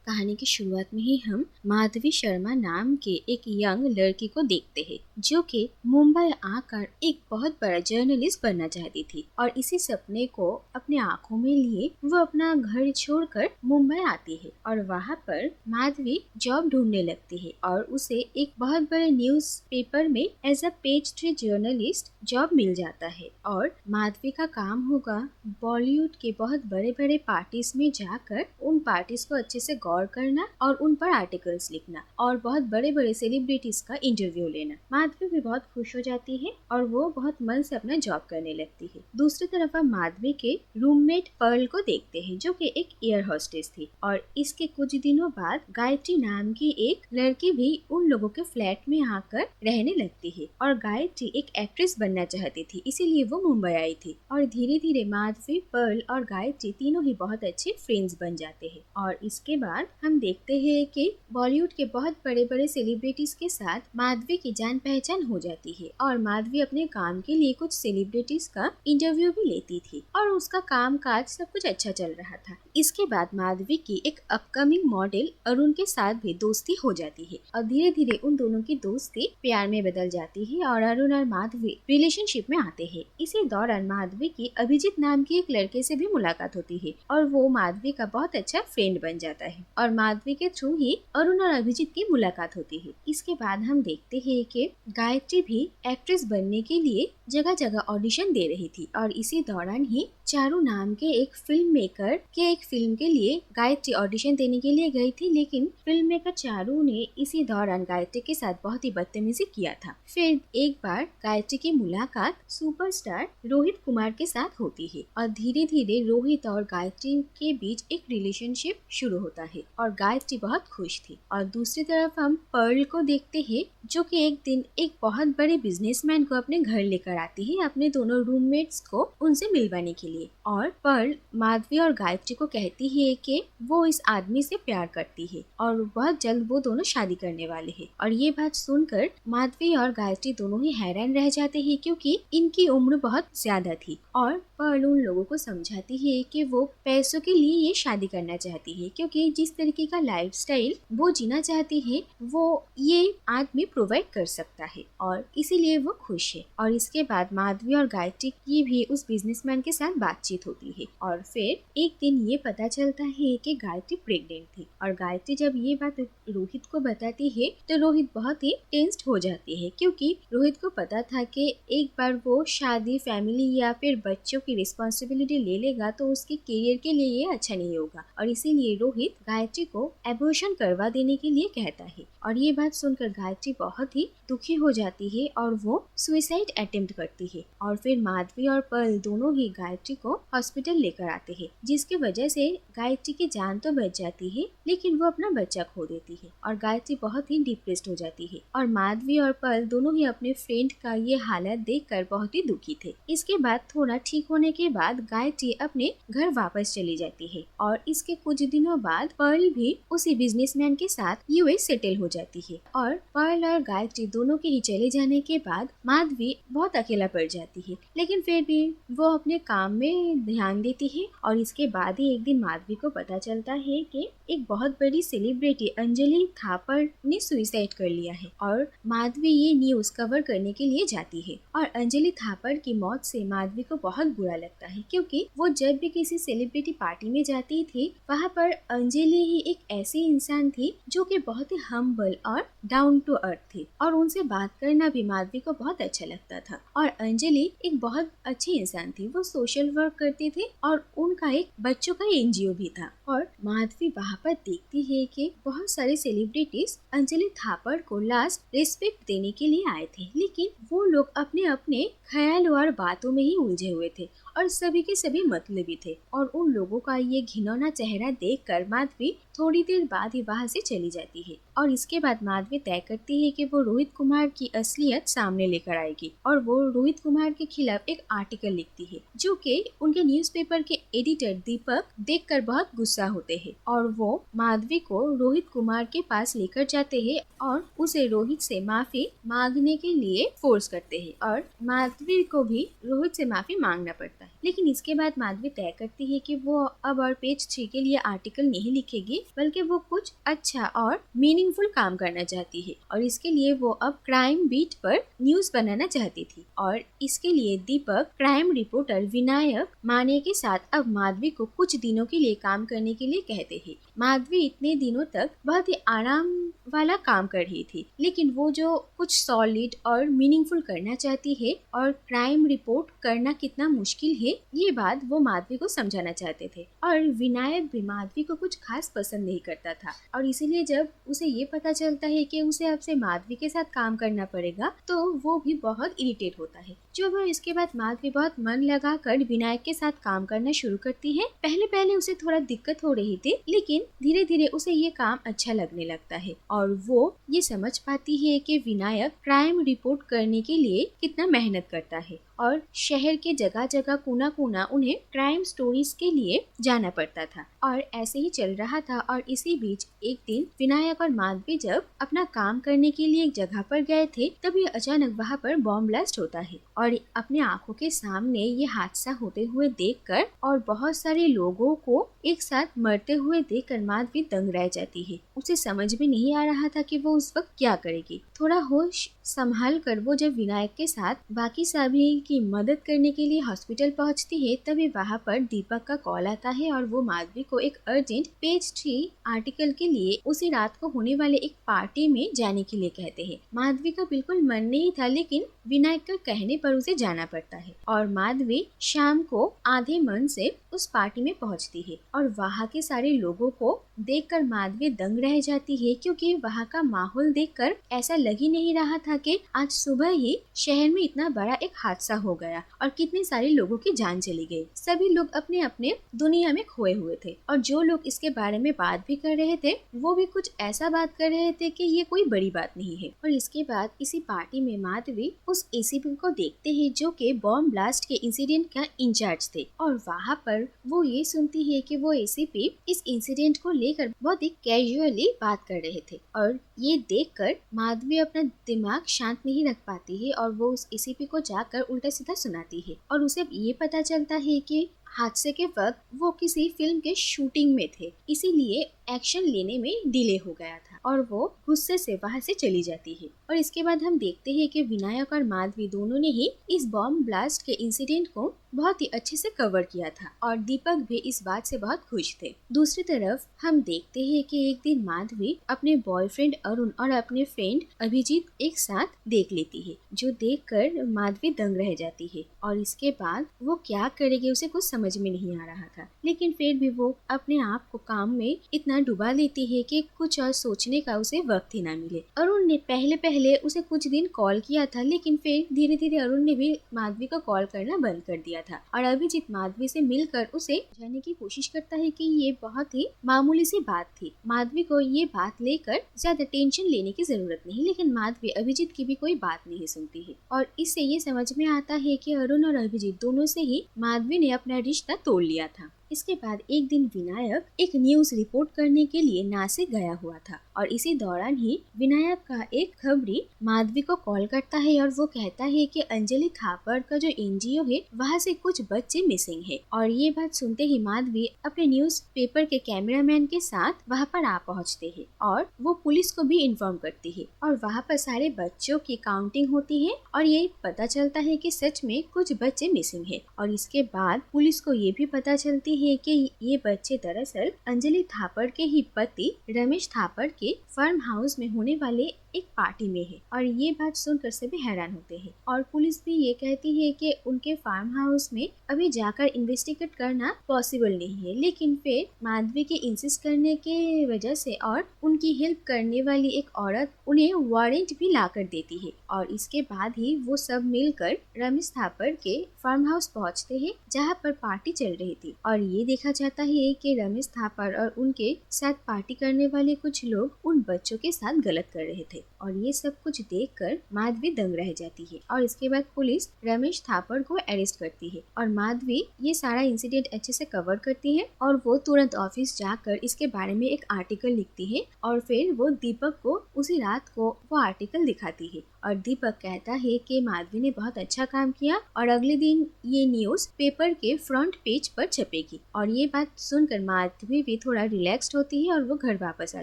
कहानी की शुरुआत में ही हम माधवी शर्मा नाम के एक यंग लड़की को देखते हैं जो कि मुंबई आकर एक बहुत बड़ा जर्नलिस्ट बनना चाहती थी और इसी सपने को अपने आंखों में लिए वो अपना घर छोड़कर मुंबई आती है और वहाँ पर माधवी जॉब ढूंढने लगती है और उसे एक बहुत बड़े न्यूज़पेपर में as a page three journalist job मिल जाता है और माधवी का काम होगा बॉलीवुड के बहुत बड़े बड़े पार्टीज में जाकर उन पार्टीज को अच्छे से गौर करना और उन पर आर्टिकल्स लिखना और बहुत बड़े बड़े सेलिब्रिटीज का इंटरव्यू लेना। माधवी भी बहुत खुश हो जाती है और वो बहुत मन से अपना जॉब करने लगती है। दूसरी तरफ हम माधवी के रूममेट पर्ल को देखते हैं जो कि एक एयर होस्टेस थी और इसके कुछ दिनों बाद गायत्री नाम की एक लड़की भी उन लोगों के फ्लैट में आकर रहने लगती है और गायत्री एक एक्ट्रेस बनना चाहती थी, इसीलिए वो मुंबई आई थी और धीरे धीरे माधवी, पर्ल और गायत्री तीनों ही बहुत अच्छे फ्रेंड्स बन जाते हैं। और इसके बाद हम देखते हैं कि बॉलीवुड के बहुत बड़े बड़े सेलिब्रिटीज के साथ माधवी की जान पहचान हो जाती है और माधवी अपने काम के लिए कुछ सेलिब्रिटीज का इंटरव्यू भी लेती थी और उसका काम काज सब कुछ अच्छा चल रहा था। इसके बाद माधवी की एक अपकमिंग मॉडल अरुण के साथ भी दोस्ती हो जाती है और धीरे धीरे उन दोनों की दोस्ती प्यार में बदल जाती है और अरुण और माधवी रिलेशनशिप में आते हैं। इसी दौरान माधवी की अभिजीत नाम की एक लड़के से भी मुलाकात होती है और वो माधवी का बहुत अच्छा फ्रेंड बन जाता है और माधवी के थ्रू ही अरुण और अभिजीत की मुलाकात होती है। इसके बाद हम देखते हैं कि गायत्री भी एक्ट्रेस बनने के लिए जगह जगह ऑडिशन दे रही थी और इसी दौरान ही चारू नाम के एक फिल्म मेकर के एक फिल्म के लिए गायत्री ऑडिशन देने के लिए गई थी, लेकिन फिल्म मेकर चारू ने इसी दौरान गायत्री के साथ बहुत ही बदतमीजी किया था। फिर एक बार गायत्री की मुलाकात सुपरस्टार रोहित कुमार के साथ होती है और धीरे धीरे रोहित और गायत्री के बीच एक रिलेशनशिप शुरू होता है और गायत्री बहुत खुश थी। और दूसरी तरफ हम पर्ल को देखते हैं जो कि एक दिन एक बहुत बड़े बिजनेसमैन को अपने घर लेकर आती है अपने दोनों रूममेट्स को उनसे मिलवाने के लिए और पर्ल माधवी और गायत्री को कहती है कि वो इस आदमी से प्यार करती है और बहुत जल्द वो दोनों शादी करने वाले हैं। और ये बात सुनकर माधवी और गायत्री दोनों ही हैरान रह जाते हैं क्योंकि इनकी उम्र बहुत ज्यादा थी और पर्ल उन लोगों को समझाती है कि वो पैसों के लिए ये शादी करना चाहती है क्योंकि जिस तरीके का लाइफस्टाइल वो जीना चाहती है वो ये आदमी प्रोवाइड कर सकता है और इसीलिए वो खुश है। और इसके बाद माधवी और गायत्री की भी उस बिजनेसमैन के साथ बातचीत होती है और फिर एक दिन ये पता चलता है कि गायत्री प्रेग्नेंट थी और गायत्री जब ये बात रोहित को बताती है तो रोहित बहुत ही टेंस्ड हो जाती है क्योंकि रोहित को पता था कि एक बार वो शादी, फैमिली या फिर बच्चों की रिस्पॉन्सिबिलिटी ले लेगा तो उसके करियर के लिए ये अच्छा नहीं होगा और इसीलिए रोहित गायत्री को एबॉर्शन करवा देने के लिए कहता है। और ये बात सुनकर गायत्री बहुत ही दुखी हो जाती है और वो सुसाइड अटेम्प्ट करती है और फिर माधवी और पर्ल दोनों ही गायत्री को हॉस्पिटल लेकर आते हैं जिसकी वजह से गायत्री की जान तो बच जाती है लेकिन वो अपना बच्चा खो देती है और गायत्री बहुत ही डिप्रेस्ड हो जाती है और माधवी और पर्ल दोनों ही अपने फ्रेंड का ये हालत देखकर बहुत ही दुखी थे। इसके बाद थोड़ा ठीक होने के बाद गायत्री अपने घर वापस चली जाती है और इसके कुछ दिनों बाद पर्ल भी उसी बिजनेसमैन के साथ यूएस सेटल हो जाती है और पर्ल और गायत्री दोनों के ही चले जाने के बाद माधवी बहुत अकेला पड़ जाती है लेकिन फिर भी वो अपने काम में ध्यान देती है। और इसके बाद ही एक दिन माधवी को पता चलता है कि एक बहुत बड़ी सेलिब्रिटी अंजलि थापड़ ने सुसाइड कर लिया है और माधवी ये न्यूज कवर करने के लिए जाती है और अंजलि थापड़ की मौत से माधवी को बहुत बुरा लगता है क्योंकि वो जब भी किसी सेलिब्रिटी पार्टी में जाती थी वहाँ पर अंजलि ही एक ऐसी इंसान थी जो कि बहुत ही हम्बल और डाउन टू अर्थ थी और उनसे बात करना भी माधवी को बहुत अच्छा लगता था। और अंजलि एक बहुत अच्छी इंसान थी, वो सोशल वर्क करती थी और उनका एक बच्चों का एनजीओ भी था। और माधवी वहाँ पर देखती है कि बहुत सारे सेलिब्रिटीज अंजलि थापड़ को लास्ट रिस्पेक्ट देने के लिए आए थे लेकिन वो लोग अपने अपने ख्याल और बातों में ही उलझे हुए थे और सभी के सभी मतलबी थे और उन लोगों का ये घिनौना चेहरा देखकर माधवी थोड़ी देर बाद ही वहाँ से चली जाती है। और इसके बाद माधवी तय करती है कि वो रोहित कुमार की असलियत सामने लेकर आएगी और वो रोहित कुमार के खिलाफ एक आर्टिकल लिखती है जो कि उनके न्यूज़पेपर के एडिटर दीपक देखकर बहुत गुस्सा होते हैं और वो माधवी को रोहित कुमार के पास लेकर जाते हैं और उसे रोहित से माफी मांगने के लिए फोर्स करते हैं और माधवी को भी रोहित से माफी मांगना पड़ता है। लेकिन इसके बाद माधवी तय करती है कि वो अब और पेज 3 के लिए आर्टिकल नहीं लिखेगी, बल्कि वो कुछ अच्छा और मीनिंगफुल काम करना चाहती है और इसके लिए वो अब क्राइम बीट पर न्यूज बनाना चाहती थी। और इसके लिए दीपक क्राइम रिपोर्टर विनायक माने के साथ अब माधवी को कुछ दिनों के लिए काम करने के लिए कहते हैं। माधवी इतने दिनों तक बहुत ही आराम वाला काम कर रही थी, लेकिन वो जो कुछ सॉलिड और मीनिंगफुल करना चाहती है और क्राइम रिपोर्ट करना कितना मुश्किल है, ये बात वो माधवी को समझाना चाहते थे। और विनायक भी माधवी को कुछ खास पसंद नहीं करता था और इसीलिए जब उसे ये पता चलता है कि उसे अब से माधवी के साथ काम करना पड़ेगा तो वो भी बहुत इरिटेट होता है। जो वो इसके बाद माधवी बहुत मन लगा कर विनायक के साथ काम करना शुरू करती है। पहले पहले उसे थोड़ा दिक्कत हो रही थी, लेकिन धीरे धीरे उसे ये काम अच्छा लगने लगता है और वो ये समझ पाती है कि विनायक क्राइम रिपोर्ट करने के लिए कितना मेहनत करता है और शहर के जगह जगह कोना कोना उन्हें क्राइम स्टोरीज के लिए जाना पड़ता था। और ऐसे ही चल रहा था और इसी बीच एक दिन विनायक और माधवी जब अपना काम करने के लिए एक जगह पर गए थे, तभी अचानक वहाँ पर बॉम्ब ब्लास्ट होता है और अपने आंखों के सामने ये हादसा होते हुए देखकर और बहुत सारे लोगों को एक साथ मरते हुए देखकर माधवी दंग रह जाती है। उसे समझ में नहीं आ रहा था कि वो उस वक्त क्या करेगी। थोड़ा होश संभाल कर वो जब विनायक के साथ बाकी सभी की मदद करने के लिए हॉस्पिटल पहुंचती है, तभी वहाँ पर दीपक का कॉल आता है और वो माधवी को एक अर्जेंट पेज 3 आर्टिकल के लिए उसी रात को होने वाले एक पार्टी में जाने के लिए कहते हैं। माधवी का बिल्कुल मन नहीं था, लेकिन विनायक के कहने पर उसे जाना पड़ता है और माधवी शाम को आधे मन से उस पार्टी में पहुंचती है और वहाँ के सारे लोगों को देखकर माधवी दंग रह जाती है, क्योंकि वहाँ का माहौल देखकर ऐसा लग ही नहीं रहा था कि आज सुबह ही शहर में इतना बड़ा एक हादसा हो गया और कितने सारे लोगों की जान चली गई। सभी लोग अपने अपने दुनिया में खोए हुए थे और जो लोग इसके बारे में बात भी कर रहे थे वो भी कुछ ऐसा बात कर रहे थे कि ये कोई बड़ी बात नहीं है। और इसके बाद इसी पार्टी में माधवी उस एसीपी को देखते हैं जो कि बॉम्ब ब्लास्ट के इंसिडेंट का इंचार्ज थे और वहाँ पर वो ये सुनती है कि वो एसीपी इस इंसिडेंट को लेकर बहुत ही कैजुअली बात कर रहे थे और ये देखकर माधवी अपना दिमाग शांत नहीं रख पाती है और वो उस एसीपी को जाकर उल्टा सीधा सुनाती है और उसे ये पता चलता है कि हादसे के वक्त वो किसी फिल्म के शूटिंग में थे, इसीलिए एक्शन लेने में डिले हो गया था और वो गुस्से से वहाँ से चली जाती है। और इसके बाद हम देखते हैं कि विनायक और माधवी दोनों ने ही इस बॉम्ब ब्लास्ट के इंसिडेंट को बहुत ही अच्छे से कवर किया था और दीपक भी इस बात से बहुत खुश थे। दूसरी तरफ हम देखते हैं कि एक दिन माधवी अपने बॉयफ्रेंड अरुण और अपने फ्रेंड अभिजीत एक साथ देख लेती है, जो देखकर माधवी दंग रह जाती है और इसके बाद वो क्या करेगी उसे कुछ समझ में नहीं आ रहा था, लेकिन फिर भी वो अपने आप को काम में इतना डुबा लेती है कि कुछ और सोचने का उसे वक्त ही ना मिले। अरुण ने पहले पहले उसे कुछ दिन कॉल किया था, लेकिन फिर धीरे धीरे अरुण ने भी माधवी को कॉल करना बंद कर दिया था और अभिजीत माधवी से मिलकर उसे जानने की कोशिश करता है कि ये बहुत ही मामूली सी बात थी, माधवी को ये बात लेकर ज्यादा टेंशन लेने की जरूरत नहीं, लेकिन माधवी अभिजीत की भी कोई बात नहीं सुनती है और इससे ये समझ में आता है कि अरुण और अभिजीत दोनों से ही माधवी ने अपना रिश्ता तोड़ लिया था। इसके बाद एक दिन विनायक एक न्यूज रिपोर्ट करने के लिए नासिक गया हुआ था और इसी दौरान ही विनायक का एक खबरी माधवी को कॉल करता है और वो कहता है कि अंजलि थापर का जो एनजीओ है वहाँ से कुछ बच्चे मिसिंग है। और ये बात सुनते ही माधवी अपने न्यूज पेपर के कैमरामैन के साथ वहाँ पर आ पहुँचते हैं और वो पुलिस को भी इन्फॉर्म करती है और वहाँ पर सारे बच्चों की काउंटिंग होती है और ये पता चलता है कि सच में कुछ बच्चे मिसिंग है। और इसके बाद पुलिस को ये भी पता चलती है कि ये बच्चे दरअसल अंजलि थापर के ही पति रमेश थापर के फार्म हाउस में होने वाले एक पार्टी में है और ये बात सुनकर सभी हैरान होते हैं और पुलिस भी ये कहती है कि उनके फार्म हाउस में अभी जाकर इन्वेस्टिगेट करना पॉसिबल नहीं है, लेकिन फिर माधवी के इंसिस्ट करने के वजह से और उनकी हेल्प करने वाली एक औरत उन्हें वारंट भी ला कर देती है और इसके बाद ही वो सब मिलकर रमेश थापर के फार्म हाउस पहुँचते हैं जहाँ पर पार्टी चल रही थी और ये देखा जाता है कि रमेश थापर और उनके साथ पार्टी करने वाले कुछ लोग उन बच्चों के साथ गलत कर रहे थे और ये सब कुछ देखकर माधवी दंग रह जाती है और इसके बाद पुलिस रमेश थापर को अरेस्ट करती है और माधवी ये सारा इंसिडेंट अच्छे से कवर करती है और वो तुरंत ऑफिस जाकर इसके बारे में एक आर्टिकल लिखती है और फिर वो दीपक को उसी रात को वो आर्टिकल दिखाती है और दीपक कहता है कि माधवी ने बहुत अच्छा काम किया और अगले दिन ये न्यूज पेपर के फ्रंट पेज पर छपेगी। और ये बात सुनकर माधवी भी थोड़ा रिलैक्स्ड होती है और वो घर वापस आ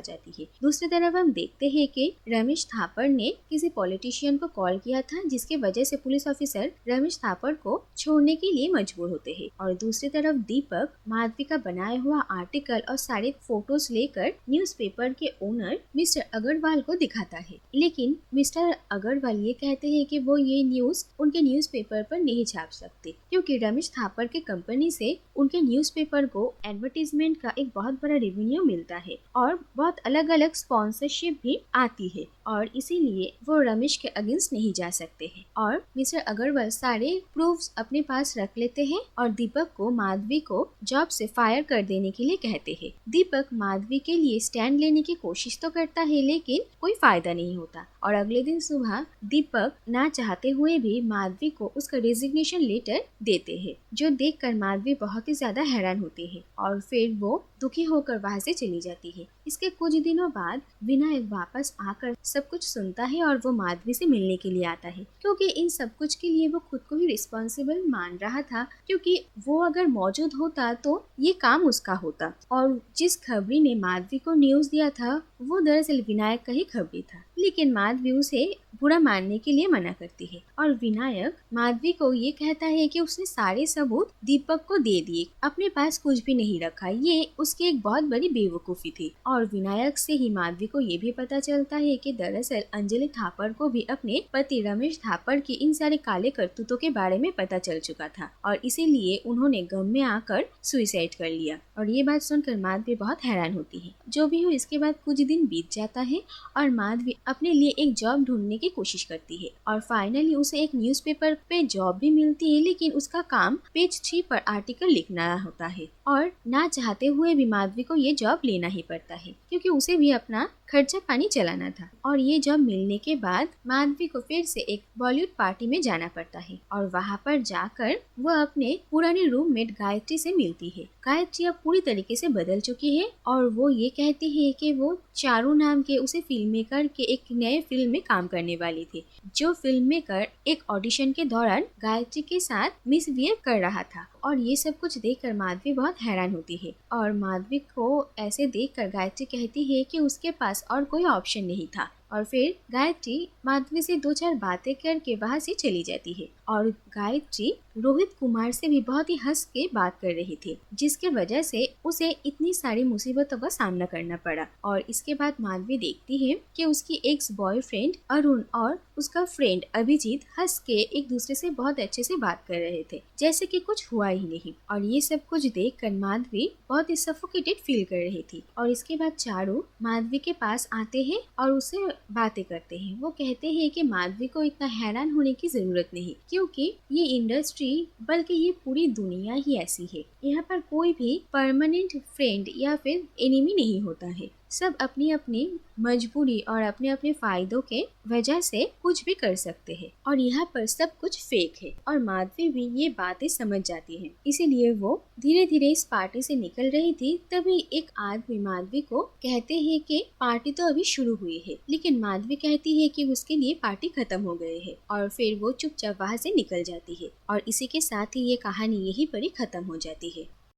जाती है। दूसरी तरफ हम देखते हैं कि रमेश थापर ने किसी पॉलिटिशियन को कॉल किया था, जिसके वजह से पुलिस ऑफिसर रमेश थापर को छोड़ने के लिए मजबूर होते हैं। और दूसरी तरफ दीपक माधवी का बनाया हुआ आर्टिकल और सारे फोटोज लेकर न्यूज़पेपर के ओनर मिस्टर अग्रवाल को दिखाता है, लेकिन मिस्टर अग्रवाल ये कहते हैं कि वो ये न्यूज उनके न्यूज़पेपर पर नहीं छाप सकते, क्योंकि रमेश थापर के कंपनी से उनके न्यूज़पेपर को एडवर्टीजमेंट का एक बहुत बड़ा रेवेन्यू मिलता है और बहुत अलग अलग स्पॉन्सरशिप भी आती है, और इसीलिए वो रमेश के अगेंस्ट नहीं जा सकते हैं। और मिस्टर अग्रवाल सारे प्रूफ्स अपने पास रख लेते हैं और दीपक को माधवी को जॉब से फायर कर देने के लिए कहते हैं। दीपक माधवी के लिए स्टैंड लेने की कोशिश तो करता है, लेकिन कोई फायदा नहीं होता। और अगले दिन सुबह दीपक ना चाहते हुए भी माधवी को उसका रेजिग्नेशन लेटर देते हैं, जो देखकर माधवी बहुत ही ज्यादा हैरान होती है और फिर वो दुखी होकर वहाँ से चली जाती है। इसके कुछ दिनों बाद विनायक वापस आकर सब कुछ सुनता है और वो माधवी से मिलने के लिए आता है, क्योंकि इन सब कुछ के लिए वो खुद को ही रिस्पॉन्सिबल मान रहा था, क्योंकि वो अगर मौजूद होता तो ये काम उसका होता। और जिस खबरी ने माधवी को न्यूज दिया था वो दरअसल विनायक का ही खबरी था, लेकिन माधवी उसे बुरा मानने के लिए मना करती है। और विनायक माधवी को ये कहता है कि उसने सारे सबूत दीपक को दे दिए, अपने पास कुछ भी नहीं रखा। ये उसकी एक बहुत बड़ी बेवकूफी थी। और विनायक से ही माधवी को ये भी पता चलता है कि दरअसल अंजलि थापर को भी अपने पति रमेश थापर की इन सारे काले करतूतों के बारे में पता चल चुका था, और इसीलिए उन्होंने गम में आकर सुसाइड कर लिया। और ये बात सुनकर माधवी बहुत हैरान होती है। जो भी हो, इसके बाद कुछ दिन बीत जाता है और माधवी अपने लिए एक जॉब ढूंढने की कोशिश करती है और फाइनली उसे एक न्यूज़पेपर पे जॉब भी मिलती है, लेकिन उसका काम पेज 3 पर आर्टिकल लिखना होता है। और ना चाहते हुए भी माधवी को ये जॉब लेना ही पड़ता है, क्योंकि उसे भी अपना खर्चा पानी चलाना था। और ये जॉब मिलने के बाद माधवी को फिर से एक बॉलीवुड पार्टी में जाना पड़ता है और वहाँ पर जाकर वह अपने पुराने रूममेट गायत्री से मिलती है। गायत्री अब पूरी तरीके से बदल चुकी है और वो ये कहती है कि वो चारू नाम के उसे फिल्म मेकर के एक नए फिल्म में काम करने वाली थी, जो फिल्म मेकर एक ऑडिशन के दौरान गायत्री के साथ मिसबिहेव कर रहा था। और ये सब कुछ देखकर माधवी बहुत हैरान होती है और माधवी को ऐसे देखकर गायत्री कहती है कि उसके पास और कोई ऑप्शन नहीं था। और फिर गायत्री माधवी से 2-4 बातें करके वहाँ से चली जाती है। और गायत्री रोहित कुमार से भी बहुत ही हंस के बात कर रही थी, जिसके वजह से उसे इतनी सारी मुसीबतों का सामना करना पड़ा। और इसके बाद माधवी देखती है कि उसकी एक्स बॉयफ्रेंड अरुण और उसका फ्रेंड अभिजीत हंस के एक दूसरे से बहुत अच्छे से बात कर रहे थे, जैसे कि कुछ हुआ ही नहीं। और ये सब कुछ देखकर माधवी बहुत ही सफोकेटेड फील कर रही थी। और इसके बाद चारू माधवी के पास आते हैं और उसे बातें करते हैं। वो कहते हैं कि माधवी को इतना हैरान होने की जरूरत नहीं, क्योंकि ये इंडस्ट्री बल्कि ये पूरी दुनिया ही ऐसी है। यहाँ पर कोई भी परमानेंट फ्रेंड या फिर एनिमी नहीं होता है। सब अपनी अपनी मजबूरी और अपने अपने फायदों के वजह से कुछ भी कर सकते हैं और यहाँ पर सब कुछ फेक है। और माधवी भी ये बातें समझ जाती है, इसीलिए वो धीरे धीरे इस पार्टी से निकल रही थी। तभी एक आदमी माधवी को कहते हैं कि पार्टी तो अभी शुरू हुई है, लेकिन माधवी कहती है कि उसके लिए पार्टी खत्म हो गई है और फिर वो चुपचाप वहाँ से निकल जाती है। और इसी के साथ ही ये कहानी यहीं पर ही खत्म हो जाती है।